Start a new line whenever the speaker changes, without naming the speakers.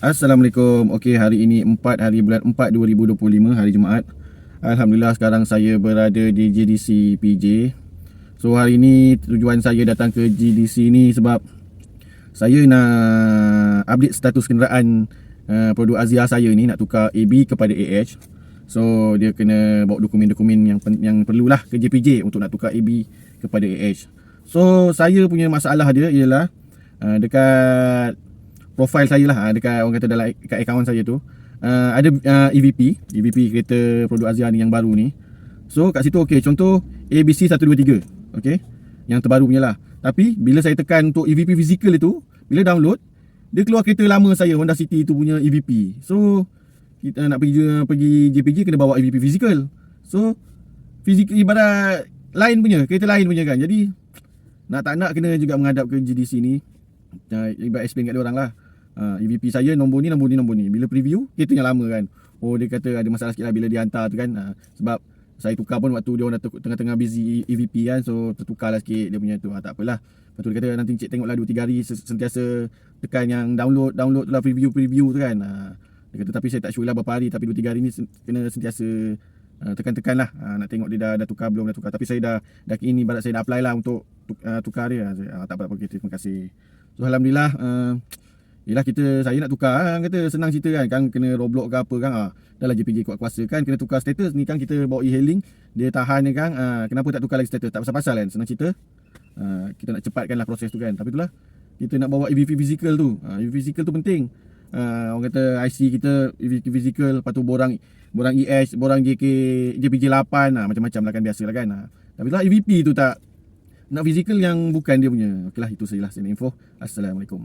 Assalamualaikum. Okey, hari ini 4 hari bulan 4 2025, hari Jumaat. Alhamdulillah sekarang saya berada di GDC PJ. So hari ini tujuan saya datang ke GDC ni sebab saya nak update status kenderaan produk Azia saya ni, nak tukar AB kepada AH. So dia kena bawa dokumen-dokumen yang perlulah ke JPJ untuk nak tukar AB kepada AH. So saya punya masalah dia ialah dekat profile saya lah, dekat orang kata dalam kat akaun saya tu ada EVP kereta produk Azia ni yang baru ni. So kat situ okey, contoh ABC 123, okey, yang terbaru punya lah. Tapi bila saya tekan untuk EVP physical itu, bila download, dia keluar kereta lama saya, Honda City tu punya EVP. So kita nak pergi JPJ kena bawa EVP physical. So physical ibarat lain punya, kereta lain punya kan. Jadi nak tak nak kena juga menghadap ke GDC ni. Ibarat explain kat dia orang lah. EVP saya nombor ni. Bila preview, kereta yang lama kan. Oh, dia kata ada masalah sikit lah bila dia hantar tu kan. Sebab saya tukar pun waktu dia orang dah tengah-tengah busy EVP kan. So tertukar lah sikit dia punya tu. Tak apalah. Lepas tu dia kata nanti cik tengoklah 2-3 hari sentiasa tekan yang download tu lah, preview tu kan. Dia kata tapi saya tak sure lah berapa hari. Tapi 2-3 hari ni kena sentiasa tekan-tekan lah. Nak tengok dia dah tukar belum dah tukar. Tapi saya dah ini barat saya dah apply lah untuk tukar dia. Tak apa-apa, terima kasih. So alhamdulillah, yelah saya nak tukar kata senang cerita kan kena Roblox ke apa kan. Dah lah JPJ kuat kuasa kan, kena tukar status ni kan, kita bawa e-hailing dia tahan kan. Kenapa tak tukar lagi status, tak pasal-pasal kan, senang cerita. Kita nak cepatkan lah proses tu kan. Tapi itulah, kita nak bawa EVP physical tu. EVP physical tu penting. Orang kata IC kita EVP physical, lepas tu borang EH, borang JPJ 8, macam-macam lah kan, biasa lah kan. Tapi lah EVP tu tak nak physical yang bukan dia punya. Okeylah, itu sajalah saya info. Assalamualaikum.